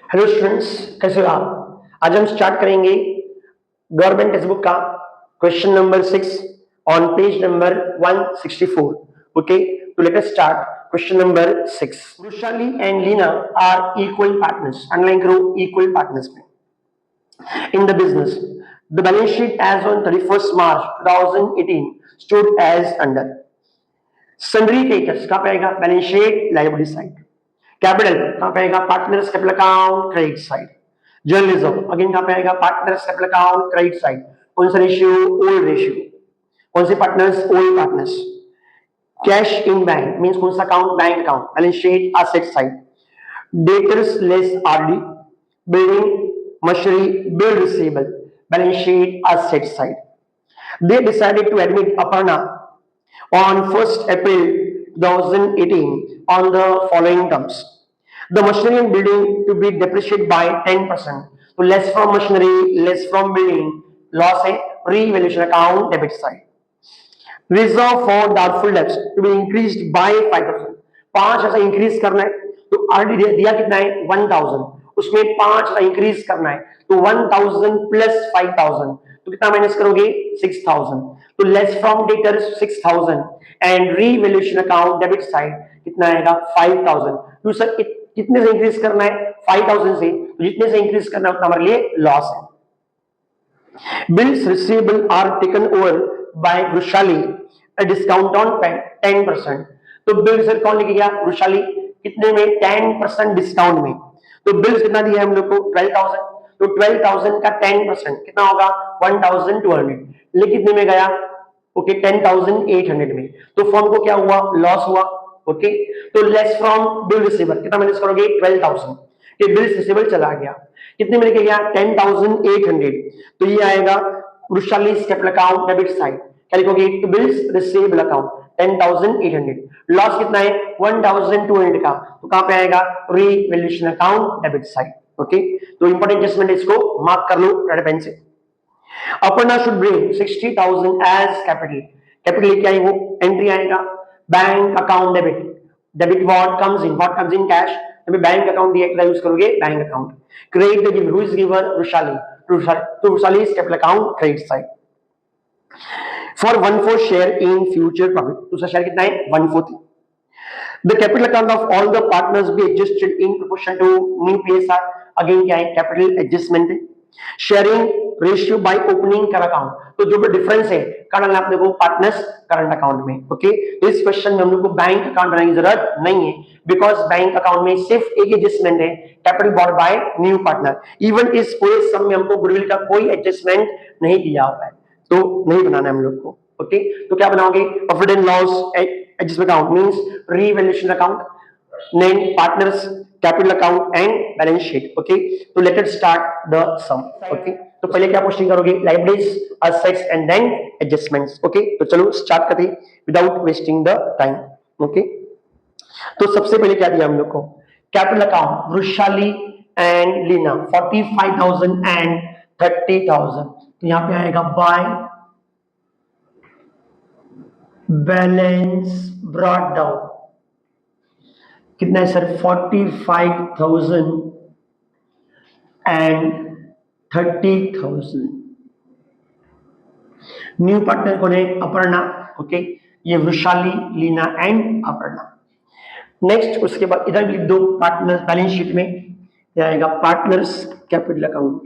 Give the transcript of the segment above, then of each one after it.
Hello students, कैसे हो आप? आज हम स्टार्ट करेंगे गवर्नमेंट टेक्स्ट बुक का question number 6 on page number 164. Okay, तो let us start question number 6. Vrushali and Leena are equal partners. Underline करो, इक्वल पार्टनर्स में in the business. The balance sheet as on 31st March 2018 stood as under. Sundry creditors कहाँ पे आएगा? Balance sheet liability side. Capital कहाँ पे आएगा? Partners capital account credit side. Journalism again कहाँ पे आएगा? Partners capital account credit side. कौन सा रेशियो? Old ratio. कौन से partners? Old partners. Cash in bank means कौन सा account? Bank account. Balance sheet asset side. Debtors less RD. Building machinery bill receivable. Balance sheet asset side. They decided to admit Aparna on 1st April 2018 on the following terms. The machinery and building to be depreciated by 10%. So less from machinery, less from building. Loss है revaluation account debit side. Reserve for doubtful debts to be increased by 5%. 5 ऐसा increase करना है तो already दिया कितना है? 1000. उसमें 5 increase करना है तो 1000 प्लस 5000 तो कितना माइनस करोगे? 6000. तो less from debtors 6000 and revaluation account debit side कितना आएगा? 5000. तो सर कितने से इंक्रीज करना है? 5000 से. तो जितने से इंक्रीज करना है उतना हमारे लिए लॉस है. Bills receivable are taken over by Vrishali a discount on 10%. तो बिल सर कौन लेके गया? वृषाली. कितने में? 10% डिस्काउंट में. तो बिल्स कितना दिया है हम लोग को? 12,000. तो 12,000 का 10% कितना होगा? 1,200. लेकिन कितने में गया? ओके, 10,800 में. तो फर्म को क्या हुआ? लॉस हुआ. ओके, तो लेस फ्रॉम बिल रिसीवर कितना माइनस करोगे? 12,000. ये बिल्स रिसीवेबल चला गया. कितने में लेके गया? 10,800. तो ये आएगा Vrushali's capital account debit side. क्या लिखोगे? Bills receivable account 10,800. लॉस कितना है? 1,200 का. तो कहां पे आएगा? Revaluation account debit side. Okay, तो इंपॉर्टेंट एडजस्टमेंट इसको मार्क कर लो रेड पेन से. Aparna should bring 60,000 as capital. Capital लेके आई वो एंट्री आएगा. Bank account debit. Debit what comes in? What comes in? Cash. तो बैंक अकाउंट दिया कितना यूज करोगे? Bank account. Credit the giver. Who is giver? Vrushali. तो Vrushali is capital account credit side. For 1/4 share in future profit. दूसरा share कितना है? 1/4. The capital account of all the partners be adjusted in proportion to new PSR. Again क्या है? Capital adjustment है. Sharing ratio by opening कर account. तो जो भी डिफरेंस है कारण आपने को पार्टनर्स करंट अकाउंट में. ओके, इस क्वेश्चन में हम लोग को बैंक अकाउंट बनाने की जरूरत नहीं है बिकॉज बैंक अकाउंट में सिर्फ एक एडजस्टमेंट है, capital bought by new partner. Even इस पूरे सम में हमको गुडविल का कोई एडजस्टमेंट नहीं दिया हुआ है तो नहीं बनाना है हम लोग को. ओके, तो क्या बनाओगे? Profit and loss adjustment account means revaluation account, name partners, capital account and balance sheet. Okay, तो let us start the sum. Okay, तो पहले क्या पोस्टिंग करोगे? Liabilities, assets and then adjustments. Okay, तो चलो स्टार्ट करते हैं without wasting the time. Okay, तो सबसे पहले क्या दिया हम लोग को? Capital account Vrushali and Leena 45,000 and 30,000. तो यहां पे आएगा बाय बैलेंस ब्रॉट डाउन. कितना है सर? 45,000 एंड 30,000. न्यू पार्टनर कौन है? अपर्णा. ओके, ये वृषाली, लीना एंड अपर्णा. नेक्स्ट उसके बाद इधर भी लिख दो पार्टनर्स. बैलेंस शीट में क्या आएगा? Partners capital account.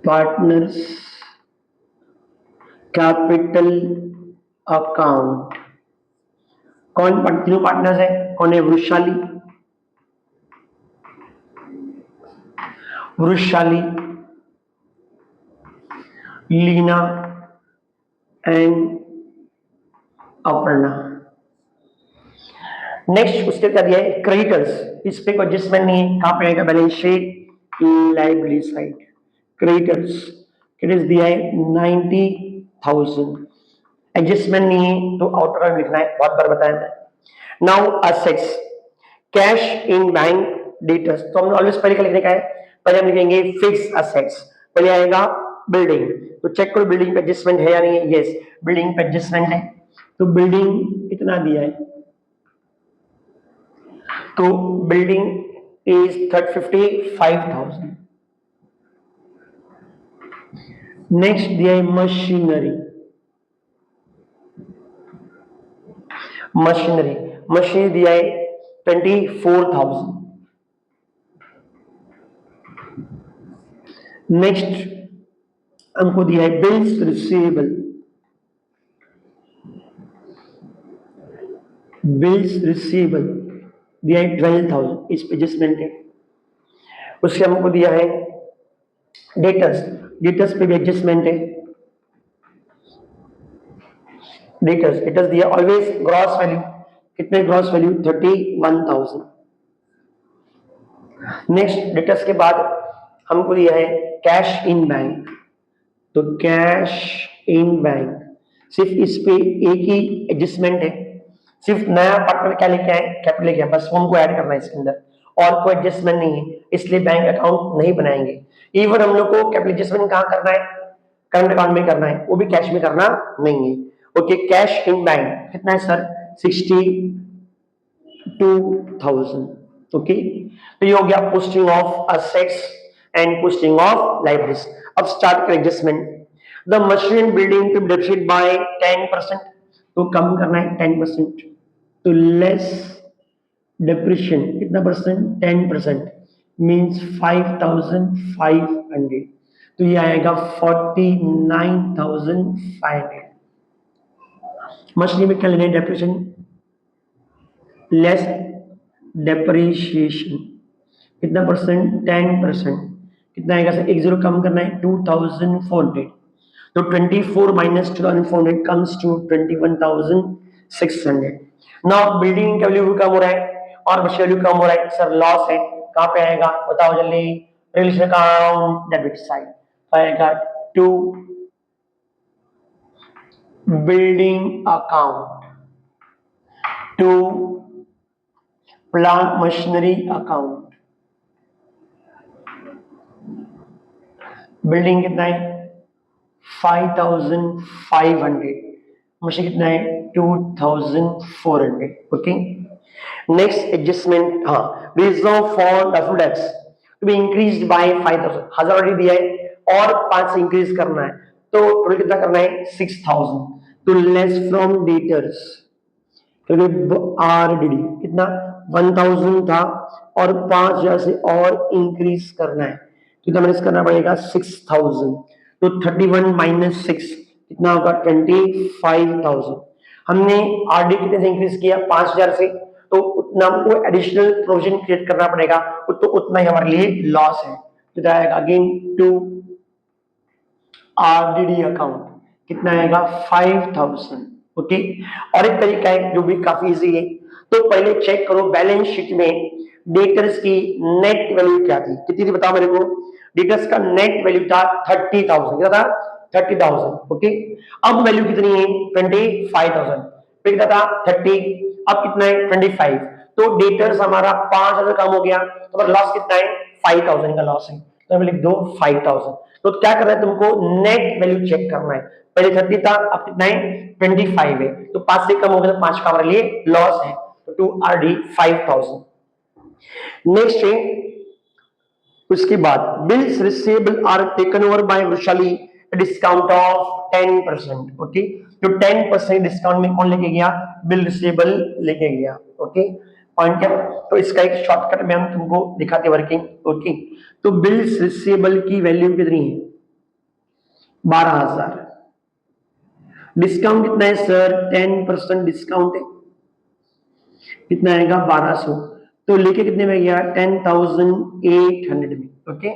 Partners capital account. कौन न्यू पार्टनर्स है? कौन है? वृषाली, वृषाली, लीना एंड अपर्णा. नेक्स्ट उसके क्या दिया है? क्रेडिटर्स. इस पे कोई एडजस्टमेंट नहीं है. कहां पे आएगा? Balance sheet liability side. Creditors creditors दिया है 90,000. एडजस्टमेंट नहीं है तो आउटर में लिखना है, बहुत बार बताया था. Now assets, cash in bank, debtors. तो हमने ऑलवेज पहले क्या लिखने का है? पहले हम लिखेंगे फिक्स असेट्स. पहले आएगा बिल्डिंग. तो चेक करो बिल्डिंग पे एडजस्टमेंट है या नहीं है. यस, बिल्डिंग पे एडजस्टमेंट है. तो बिल्डिंग कितना दिया है? तो बिल्डिंग is 55,000. नेक्स्ट दिया है मशीनरी। मशीनरी दिया है 24,000। नेक्स्ट हमको दिया है बिल्स रिसीवेबल। दिया है 12,000, इस पे एडजस्टमेंट है। उसके हमको दिया है डेटर्स पे भी एडजस्टमेंट है। डेटर्स दिया ऑलवेज ग्रॉस वैल्यू, कितने ग्रॉस वैल्यू 31,000। नेक्स्ट डेटर्स के बाद हमको दिया है कैश इन बैंक, तो कैश इन बैंक सिर्फ इस पे एक ही एडजस्टमेंट है, सिर्फ नया पार्टनर क्या लेके आए, कैपिटल लेके आए, बस वो हमको ऐड करना है इसके अंदर, और कोई एडजस्टमेंट नहीं है, इसलिए बैंक अकाउंट नहीं बनाएंगे। इवन हम लोग को कैपिटल एडजस्टमेंट कहाँ करना है, करंट अकाउंट में करना है, वो भी कैश में करना नहीं है। ओके, कैश इन बैंक कितना है सर 62,000। ओके, तो ये हो गया posting of assets and posting of liabilities. अब स्टार्ट कर adjustment. The machine building to depreciate by 10%, तो कम करना है 10%, तो लेस डेप्रिशिएशन कितना परसेंट 10% मींस 5,500, तो ये आएगा 49,500। मशीन में क्या लेना है डेप्रिशिएशन, लेस डेप्रिशिएशन कितना परसेंट 10%, कितना आएगा सर, एक जीरो कम करना है 2,400, तो 24 minus 2,400 comes to 21,600। Now building का वैल्यू कम हो रहा है और मशीन वैल्यू कम हो रहा है, सर लॉस है, कहां पे आएगा बताओ जल्दी, रिलेशन अकाउंट डेबिट साइड आएगा to building account to plant machinery account. Building कितना है 5,500, मशीन कितना है 2,400। ओके, नेक्स्ट एडजस्टमेंट, हाँ reserve for deferred tax to be increased by 5,000, 1,000 already दिया है और 5 से इंक्रीज करना है, तो टोटल कितना करना है 6,000, तो लेस फ्रॉम डेटर्स आरडीडी कितना 1,000 था और 5,000 से और इंक्रीज करना है, तो मैंने करना पड़ेगा 6,000, तो 31 माइनस 6 कितना होगा 25,000। हमने आरडी कितने से इंक्रीज किया 5,000 से, तो उतना हमको एडिशनल प्रोविजन क्रिएट करना पड़ेगा, तो उतना ही हमारे लिए लॉस है, तो आएगा अगेन टू आरडीडी अकाउंट कितना आएगा 5,000। ओके, और एक तरीका है जो भी काफी इजी है, तो पहले चेक करो बैलेंस शीट में डेटर्स की नेट वैल्यू क्या थी, कितनी थी बताओ मेरे को, डेटर्स का नेट वैल्यू था 30,000, क्या था 30,000। ओके, अब वैल्यू कितनी है 25,000, फिर कितना था 30, अब कितना है 25, तो डेटर्स हमारा 5,000 कम हो गया, तो लॉस कितना है 5,000 का लॉस है, तो लिख दो 5,000। तो क्या करना है तुमको नेट वैल्यू चेक करना है, पहले 30 था अब कितना है 25 है, तो 5 से कम हो गया तो 5 का हमारे लिए लॉस है, तो टू आरडी 5,000। नेक्स्ट है उसके बाद bills receivable are taken over by Vrishali discount of 10%। Okay, तो 10% डिस्काउंट में कौन लेके गया, बिल रिसीवेबल लेके गया। ओके, पॉइंट क्या, तो इसका एक शॉर्टकट में हम तुमको दिखाते वर्किंग। ओके, तो बिल्स रिसीवेबल की वैल्यू कितनी है 12,000, डिस्काउंट कितना है सर 10% डिस्काउंट है, कितना आएगा 1,200, तो लेके कितने में गया 10,800 में। ओके,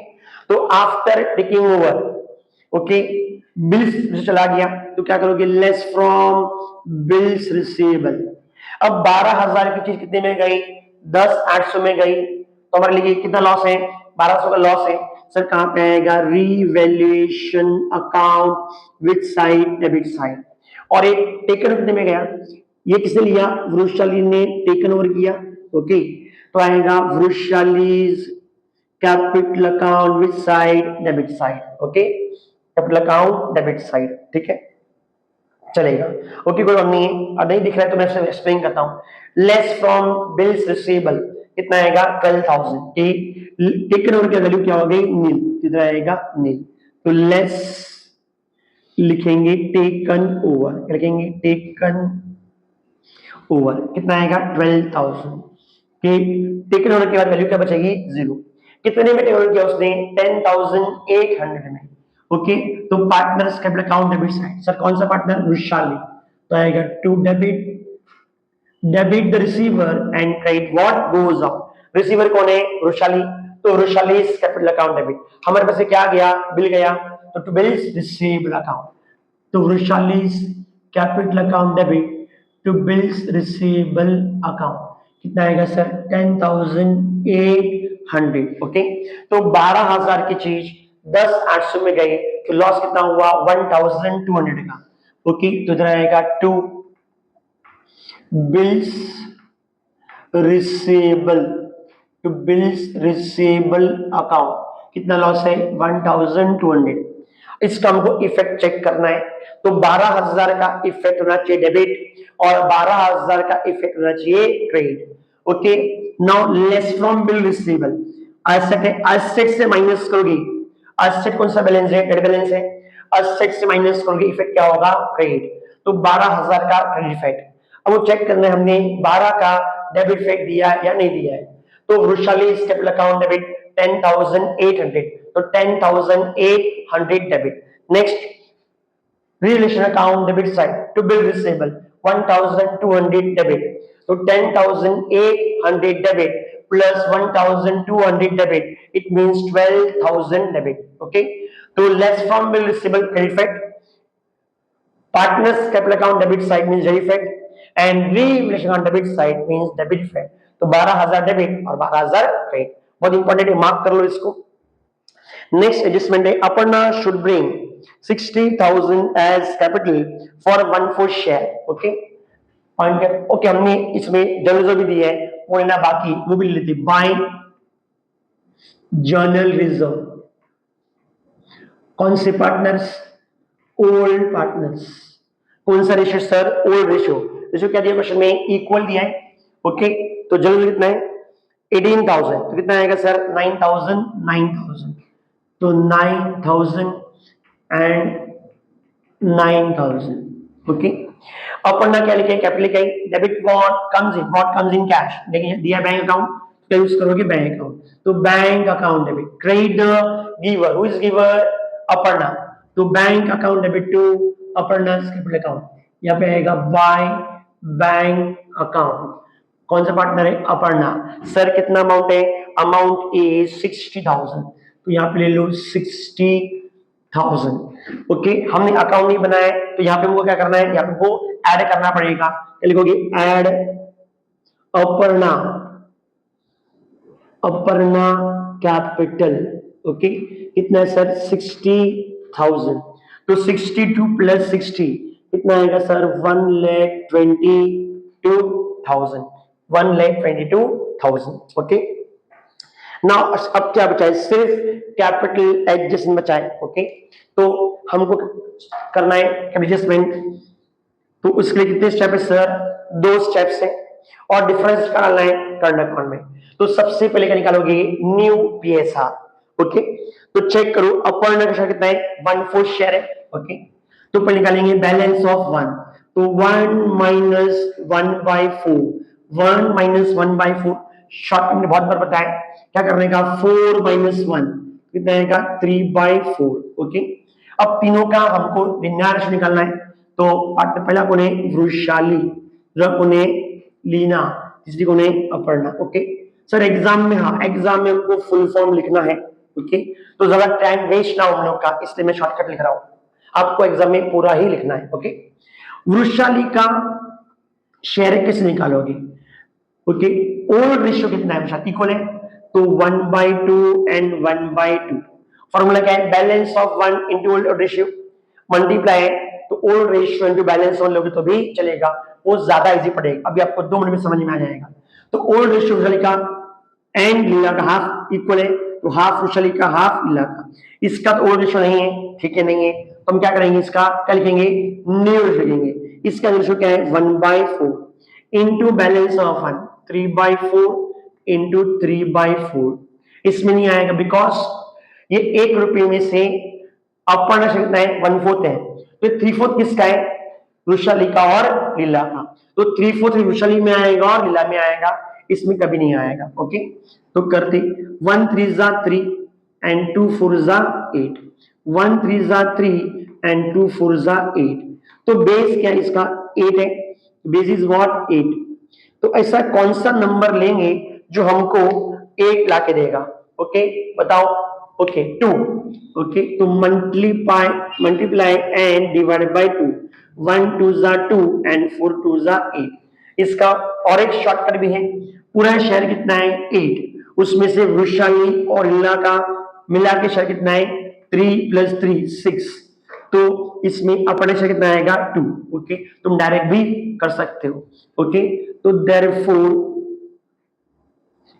तो after taking over okay bills चला गया, तो क्या करोगे लेस फ्रॉम बिल्स रिसीवेबल। अब 12,000 की चीज कितने में गई 10,800 में गई, तो हमारे लिए कितना लॉस है 1,200 का लॉस है, सर कहां पे आएगा revaluation account with side debit side, और एक टेकन कितने में गया, ये किसने लिया वृषाली ने टेकन ओवर किया। ओके, तो आएगा Vrushali's capital account with side debit side. Okay, capital account debit side, ठीक है चलेगा। ओके, कोई नहीं है और नहीं दिख रहा है तो मैं एक्सप्लेन करता हूं। लेस फ्रॉम बिल्स रिसीवेबल कितना आएगा 12,000। टेकन ओवर की वैल्यू क्या हो गई नील, कितना आएगा नील। तो लेस लिखेंगे टेकन ओवर, लिखेंगे टेकन ओवर, कितना आएगा 12,000। टेकन ओवर के बाद वैल्यू क्या बचेगी 0। कितने में टेकन ओवर किया उसने 10,800 में। ओके, तो partners capital account debit side, sir कौन सा पार्टनर वृषाली, तो आएगा to debit the receiver and credit what goes out. Receiver कौन है वृषाली, तो वृषाली कैपिटल अकाउंट डेबिट, हमारे पास क्या गया बिल गया, तो टू बिल्स रिसीवेबल अकाउंट, तो Vrishali capital account debit to bills receivable account, कितना आएगा सर 10,800। ओके, तो 12,000 की चीज 10,800 में गई तो लॉस कितना हुआ 1,200 का। ओके, तो इधर आएगा to bills receivable, to bills receivable account, कितना लॉस है 1,200। इसका हमको इफेक्ट चेक करना है, तो 12,000 का इफेक्ट होना चाहिए डेबिट और 12,000 का इफेक्ट होना चाहिए credit. Okay, now less from bill receivable, asset है, एसेट से माइनस करोगे, एसेट कौन सा बैलेंस है क्रेडिट बैलेंस है, एसेट से माइनस करोगे इफेक्ट क्या होगा क्रेडिट, तो 12,000 का क्रेडिट इफेक्ट। अब वो चेक करना है हमने 12 का डेबिट इफेक्ट दिया या नहीं दिया है, तो वृषाली कैपिटल अकाउंट डेबिट 10,800, तो 10,800 debit. Next relation account debit side to bill receivable 1,200 debit, तो 10,800 debit plus 1,200 debit, it means 12,000 debit. Okay, तो less from bill receivable credit effect, partners capital account debit side means debit effect and re-relation on debit side means debit effect। तो 12,000 debit और 12,000 credit, बहुत important है, mark कर लो इसको। Next adjustment है Aparna should bring 60,000 as capital for 1/4 share. Okay, point okay, हमने इसमें journal भी दी है वो लेना बाकी, वो भी लेते बाय जर्नल रिजर्व। कौन से पार्टनर्स, ओल्ड पार्टनर्स, कौन सा ratio sir old ratio. Ratio क्या दिया क्वेश्चन में इक्वल दिया है। ओके, तो जल्द कितना है 18,000, तो कितना आएगा सर 9,000, तो 9,000 एंड 9,000। ओके, अपर्णा क्या लिखे कैपिटल लिखे debit what comes in cash, देखिए दिया बैंक अकाउंट तो यूज करोगे बैंक अकाउंट, तो bank account debit credit giver, who is giver Aparna, तो bank account debit to Aparna's capital account, यहाँ पे आएगा बाय बैंक अकाउंट, कौन सा पार्टनर है अपर्णा। सर कितना अमाउंट है, अमाउंट इज 60,000, तो यहाँ पे ले लो 60,000। ओके, हमने अकाउंट नहीं बनाया तो यहाँ पे हमको क्या करना है, यहाँ पे वो ऐड करना पड़ेगा, क्या लिखोगे ऐड अपर्णा कैपिटल। ओके, कितना है सर 60,000, तो 62 प्लस 60 कितना आएगा सर 1,22,000, 1,22,000। ओके, नाउ अब क्या बचा है, सिर्फ कैपिटल एडजस्टमेंट बचा है। ओके, तो हमको करना है एडजस्टमेंट, तो उसके लिए कितने स्टेप है सर 2 स्टेप्स है और डिफरेंस निकालना है करंट अकाउंट में। तो सबसे पहले क्या निकालोगे न्यू पीएसआर। ओके, तो चेक करो अपर्णा का शेयर कितना है 1/4 शेयर है। ओके, तो पहले निकालेंगे बैलेंस ऑफ 1, तो 1 माइनस 1/4, 1 माइनस 1/4 शॉर्ट में बहुत बार बताया क्या करने का 4 माइनस 1 कितना आएगा 3/4। ओके, अब तीनों का हमको भिन्नांश निकालना है, तो पहला कौन है वृषाली, दूसरा कौन है लीना, तीसरी कौन है अपर्णा। ओके सर एग्जाम में, हाँ एग्जाम में हमको फुल फॉर्म लिखना है। ओके, तो ज्यादा टाइम वेस्ट ना हम लोग का, इसलिए मैं शॉर्टकट लिख रहा हूं, आपको एग्जाम में पूरा ही लिखना है। ओके, वृषाली का शेयर कैसे निकालोगे। ओके, ओल्ड रेशियो कितना है इक्वल है, तो 1/2 एंड 1/2। फॉर्मूला क्या है balance of 1 into old ratio, multiply है तो old ratio into balance on लोगे तो भी चलेगा, वो ज्यादा इजी पड़ेगा, अभी आपको 2 मिनट में समझ में आ जाएगा। तो ओल्ड रेशियो वृषाली का एंड लीला का हाफ इक्वल है, तो हाफ वृषाली का हाफ लीला का, इसका तो ओल्ड रेशियो नहीं है, ठीक है नहीं है, तो हम क्या करेंगे इसका क्या लिखेंगे न्यू रेशियो लिखेंगे। इसका रेशियो क्या है 1/4 इंटू बैलेंस ऑफ 1 3/4 इंटू 3/4। इसमें नहीं आएगा बिकॉज ये 1 रुपये में से अपर्ण राशि कितना है 1/4 है, तो 3/4 किसका है वृषाली का और लीला का, तो 3/4 वृषाली में आएगा और लीला में आएगा, इसमें कभी नहीं आएगा। ओके, तो करते 1 3 जा 3 एंड 2 4 जा 8, 1 3 जा 3 एंड 2 4 जा 8, तो बेस क्या है इसका 8 है, बेस इज व्हाट 8। तो ऐसा कौन सा नंबर लेंगे जो हमको 8 लाके देगा? ओके बताओ। ओके 2। ओके तो मल्टीप्लाई एंड डिवाइड बाय 2, 1 2 जा 2 एंड 4 2 जा 8। इसका और एक शॉर्टकट भी है, पूरा शहर कितना है 8, उसमें से वृषाली और लीला का मिला के शहर कितना है 3 + 3 6, तो इसमें अपने शहर कितना आएगा 2। ओके तुम डायरेक्ट भी कर सकते हो। ओके तो therefore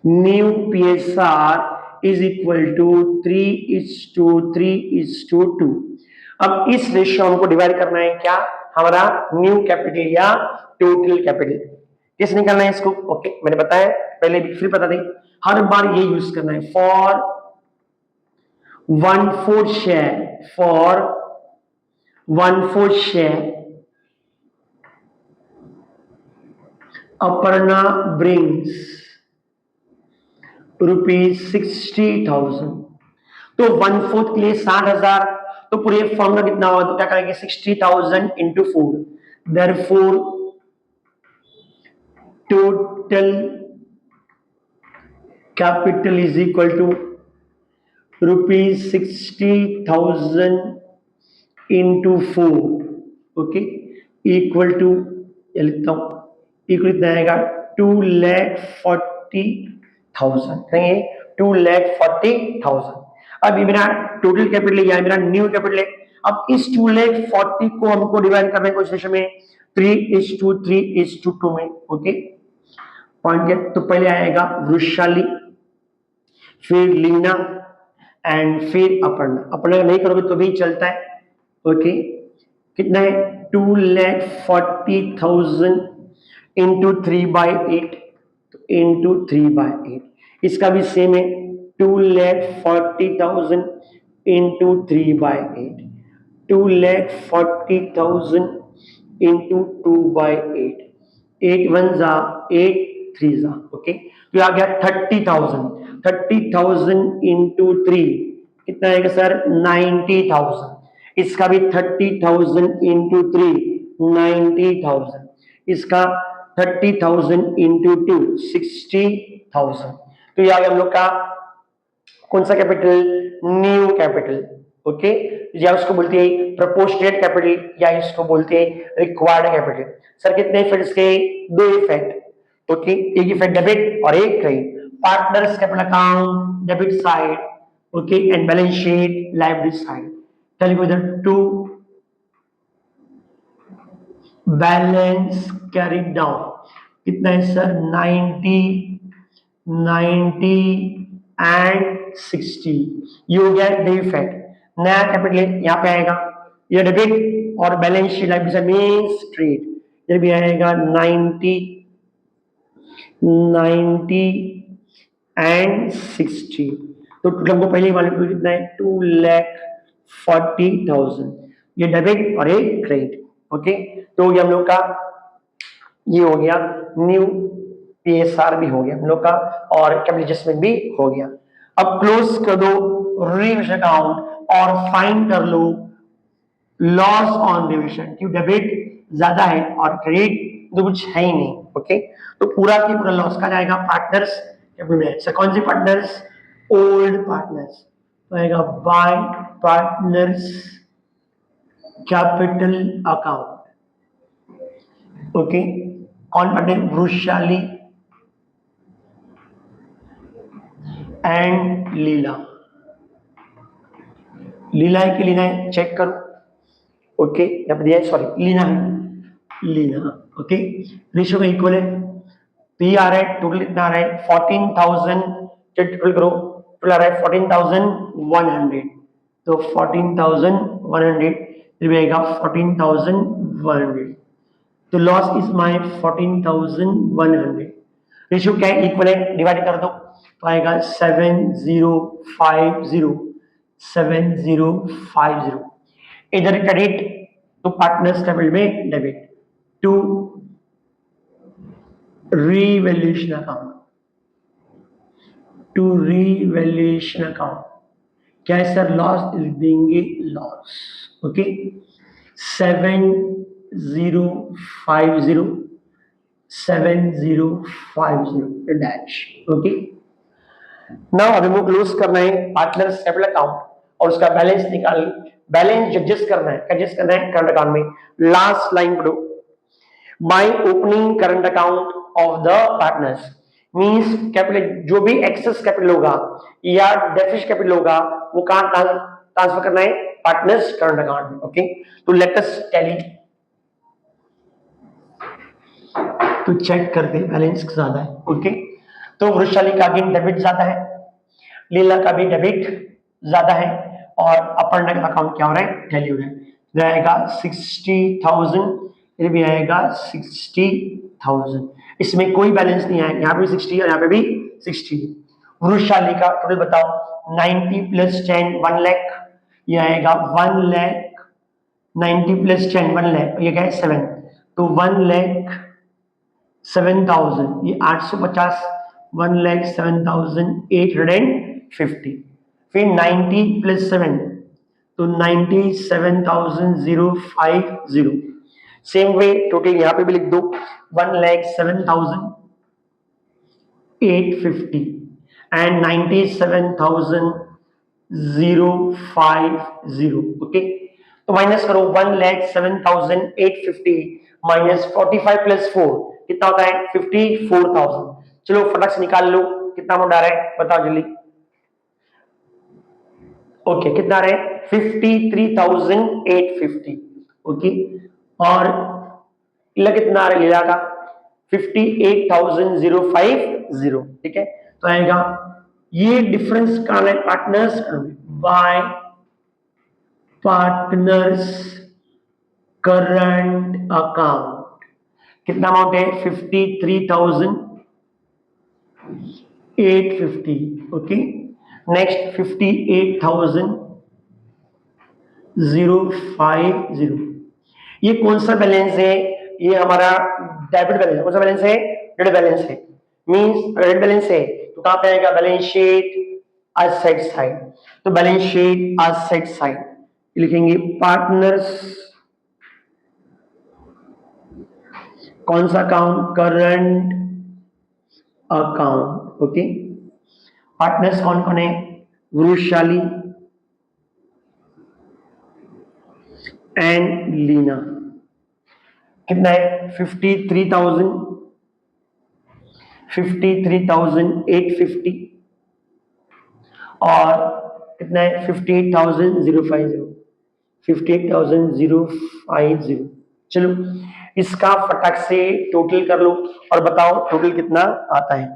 new PSR is equal to 3:3:2। अब इस रेशियो हमको डिवाइड करना है क्या, हमारा न्यू कैपिटल या टोटल कैपिटल, किस निकालना है इसको? ओके मैंने बताया पहले भी, फिर बता दें, हर बार ये यूज करना है। For 1/4 share, for 1/4 share Aparna brings ₹60,000, तो 1/4 के लिए 60,000, तो पूरे फॉर्मूला कितना होगा, तो क्या करेंगे 60,000 into 4, therefore total capital is equal to ₹60,000 into 4। Okay equal to, ये लिखता हूं, इक्वल कितना आएगा 2,40,000, कहेंगे 2,40,000। अब ये मेरा टोटल कैपिटल या मेरा न्यू कैपिटल है। अब इस 2,40,000 को हमको डिवाइड करना है कुछ रेशियो में 3:3:2 में। ओके पॉइंट क्या, तो पहले आएगा वृषाली, फिर लीना एंड फिर अपर्णा। अपर्णा नहीं करोगे तो भी चलता है। ओके कितना है 2,40,000 इंटू 3/8, इंटू 3/8, इसका भी सेम है 2,40,000 इंटू 3/8, 2,40,000 इंटू 2/8, 8 1 जा 8 3 जा। ओके तो आ गया 30,000 इंटू 3 कितना आएगा सर 90,000, इसका भी 30,000 इंटू 3 90,000, इसका 30,000 इंटू 2 60,000। तो ये आ गया हम लोग का कौन सा कैपिटल, न्यू कैपिटल। ओके या उसको बोलते हैं प्रोपोर्शनेट कैपिटल या इसको बोलते हैं रिक्वायर्ड कैपिटल। सर कितने इफेक्ट्स के, 2 इफेक्ट। ओके एक इफेक्ट डेबिट और एक credit. Partners capital account debit side, okay and balance sheet liability side. चलिए इधर 2 बैलेंस कैरी डाउन कितना है सर 90 एंड 60, ये हो गया इफेक्ट। नया कैपिटल यहाँ पे आएगा, ये डेबिट और balance sheet liability means trade, ये भी आएगा 90 एंड 60, तो टोटल हमको पहले वाले को कितना है 2,40,000, ये डेबिट और एक क्रेडिट। ओके तो ये हम लोग का ये हो गया न्यू PSR भी हो गया हम लोग का और कैपिटल एडजस्टमेंट भी हो गया। अब क्लोज कर दो रिविजन अकाउंट और फाइंड कर लो लॉस ऑन रिविजन, क्यों डेबिट ज्यादा है और क्रेडिट तो कुछ है ही नहीं। ओके तो पूरा की पूरा लॉस का जाएगा पार्टनर्स कैपिटल में। सर कौन से पार्टनर्स, ओल्ड पार्टनर्स, तो आएगा bye partners capital account. Okay कौन पार्टनर, वृषाली एंड लीला। लीला है कि लीना है चेक करो। ओके यहाँ पे दिया है, सॉरी लीना है, लीना। ओके रेशियो का इक्वल है, पी आ रहा है टोटल कितना आ रहा है 14,000, टोटल करो टोटल आ रहा है 14,100, तो 14,100 आएगा 14,100, तो लॉस इज माय 14,100। रेशियो क्या है, इक्वल है, डिवाइड कर दो तो आएगा 7050 इधर क्रेडिट तो पार्टनर्स कैपिटल में debit to revaluation account, to revaluation account क्या है सर, लॉस देंगे loss, okay 7050 dash, okay. Now अभी मुझे क्लोज करना है पार्टनर्स कैपिटल अकाउंट और उसका बैलेंस निकाल, बैलेंस एडजस्ट करना है, एडजस्ट करना है करंट अकाउंट में। लास्ट लाइन पढ़ो, by opening current account of the partners means capital, जो भी एक्सेस कैपिटल होगा या डेफिसिट कैपिटल होगा वो कहां ट्रांसफर करना है, पार्टनर्स करंट अकाउंट में, ओके। तो लेट अस टैली, तो चेक करते बैलेंस ज्यादा है, ओके। तो वृषाली का भी डेबिट ज्यादा है, लीला का भी डेबिट ज्यादा है और अपर्णा का अकाउंट क्या हो रहा है, टैली हो रहा है। जाएगा 60,000, ये भी आएगा 60,000, इसमें कोई बैलेंस नहीं आएगा, यहाँ पे भी 60 और यहाँ पे भी 60। वृषाली का टोटल बताओ, 90 + 10 1 लाख, ये आएगा 1 लाख, 90 + 10 1 लाख, ये क्या है 7, तो 1,07,000, ये 850, 1,07,850, फिर 90 + 7 तो 97,050। सेम वे टोटल यहां पे भी लिख दो 1,07,850 एंड 97,050, ओके। तो माइनस करो 1,07,850 माइनस 45 + 4 कितना होता है 54,000। चलो फटाक से निकाल लो कितना अमाउंट आ रहा है, बताओ जल्दी। ओके कितना आ रहा है 53,850, ओके। और लीला कितना आ रहा है, लीला का 58,050, ठीक है। तो आएगा ये डिफरेंस कहां है, partners bye partners current account, कितना अमाउंट है 53,850, ओके। नेक्स्ट 58,050, ये कौन सा बैलेंस है, ये हमारा डेबिट बैलेंस, कौन सा बैलेंस है, क्रेडिट बैलेंस है, मींस क्रेडिट बैलेंस है तो कहां पे आएगा, बैलेंस शीट एसेट साइड, तो बैलेंस शीट एसेट साइड लिखेंगे पार्टनर्स, कौन सा account, current account, okay. Partners कौन कौन है, वृषाली एंड लीना, कितना है 53,850 और कितना है 58,050। चलो इसका फटाक से टोटल कर लो और बताओ टोटल कितना आता है,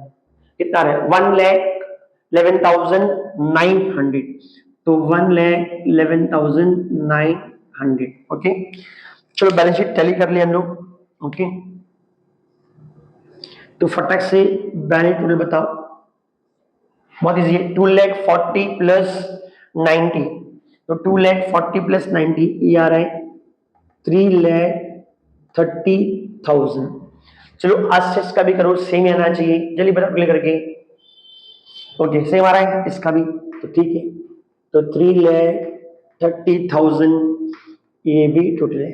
कितना है 1,11,900, तो 1,11,900, ओके। चलो बैलेंस शीट टैली कर लिया हम लोग, ओके। तो फटाक से बैलेंस टोटल बताओ, बहुत इजी है, 2,40,000 + 90, तो 2,40,000 + 90 ये आ रहा है 3,30,000। चलो एसेट्स का भी करो, सेम आना चाहिए, जल्दी बता क्लिक करके, ओके सेम आ रहा है इसका भी, तो ठीक है, तो 3,30,000 ये भी टोटल है।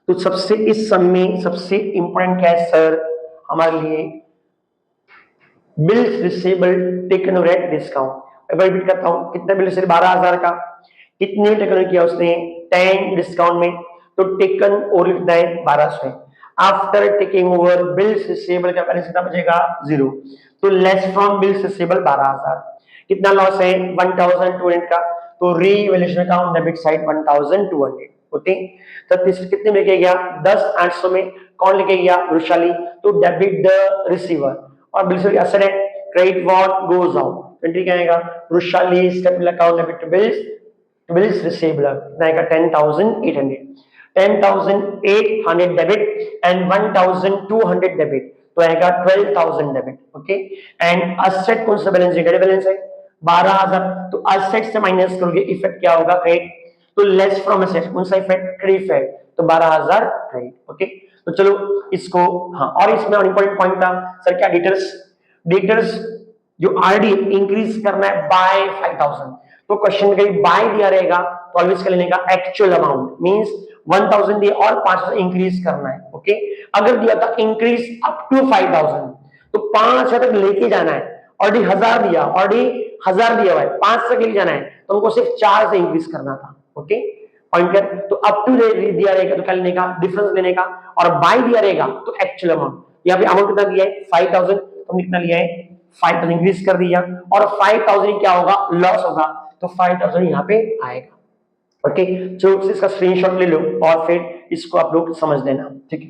तो सबसे इस सम में सबसे इंपॉर्टेंट क्या है सर हमारे लिए, bills receivable taken over at discount. एक बार रिपीट करता हूं, कितना बिल रिसीवेबल 12,000 का, कितने टेकन किया उसने 10 डिस्काउंट में, तो टेकन ओवर कितना है 1200 है। After taking over bills receivable का बैलेंस कितना बचेगा 0, तो लेस फ्रॉम बिल्स रिसीवेबल 12,000, कितना लॉस है 1,200 का, तो revaluation account debit side 1,200, okay. तो कितने में गया 10,800 में, कौन लेके गया वृषाली, तो डेबिट द रिसीवर और बिल्स असर है credit what goes out, entry क्या आएगा Vrishali capital account debit bills receivable कितना आएगा 10,800 डेबिट एंड 1,200 डेबिट, तो आएगा 12,000 डेबिट। ओके, एंड असेट कौन सा बैलेंस है? क्रेडिट बैलेंस है 12,000, तो असेट से माइनस करोगे इफेक्ट क्या होगा? क्रेडिट। तो लेस फ्रॉम असेट कौन सा इफेक्ट? क्रेडिट इफेक्ट, तो 12,000 क्रेडिट। ओके, तो चलो इसको, हाँ, और इसमें और इंपॉर्टेंट पॉइंट था सर क्या? डिटेल्स जो आरडी इंक्रीज करना है बाय 5,000, तो क्वेश्चन कहीं बाय दिया रहेगा तो ऑलवेज कर लेने का एक्चुअल अमाउंट, मींस 1,000 दिया और 5,000 इंक्रीज करना है। ओके, अगर दिया था इंक्रीज अप टू 5,000 तो 5,000 तक लेके जाना है। ऑलरेडी 1,000 दिया, ऑलरेडी 1,000 दिया हुआ है, 5 तक लेके जाना है, तो हमको सिर्फ 4 से इंक्रीज करना था। ओके, पॉइंट कर, तो अप टू दिया रहेगा तो क्या लेने का? डिफरेंस लेने का, और बाय दिया रहेगा तो एक्चुअल अमाउंट। यहाँ पे अमाउंट कितना दिया है? 5,000, तो कितना लिया है? 5,000 इंक्रीज कर दिया, और 5,000 क्या होगा? लॉस होगा, तो 5,000 यहाँ पे आएगा। ओके, चलो इसका स्क्रीनशॉट ले लो और फिर इसको आप लोग समझ लेना, ठीक है।